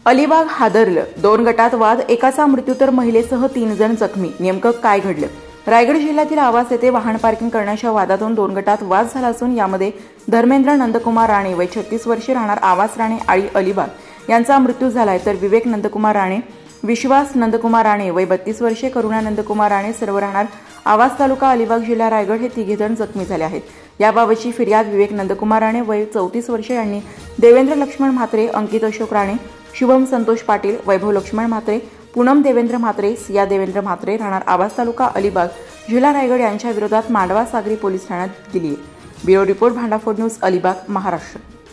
अलिबाग हादरलं, 2 गटात वाद, एकाचा मृत्यू तर महिलेसह 3 जण जखमी. नेमकं काय घडलं? रायगड जिल्ह्यातील आवास येथे वाहन पार्किंग करण्याच्या वादातून 2 गटात वाद झाला असून यामध्ये धर्मेंद्र नंदकुमार राणे वय 36 वर्षे राहणार आवास राणे आळी अलिबाग यांचा मृत्यू झालाय, तर विवेक नंदकुमार राणे, विश्वास नंदकुमार राणे वय 32 वर्षे, करुणा नंदकुमार राणे सर्व राहणार आवास तालुका अलिबाग जिल्हा रायगड हे 3 जण जखमी झाले आहेत. याबाबतची फिर्याद विवेक नंदकुमार राणे वय 34 वर्षे यांनी देवेंद्र लक्ष्मण म्हात्रे, अंकित अशोक राणे, शुभम संतोष पाटील, वैभव लक्ष्मण म्हात्रे, पूनम देवेंद्र म्हात्रे, सिया देवेंद्र म्हात्रे राहणार आवास तालुका अलिबाग जिल्हा रायगड यांच्या विरोधात मांडवा सागरी पोलीस ठाण्यात दिली आहे. Bureau report, Bhandaphod news, Alibag, Maharashtra.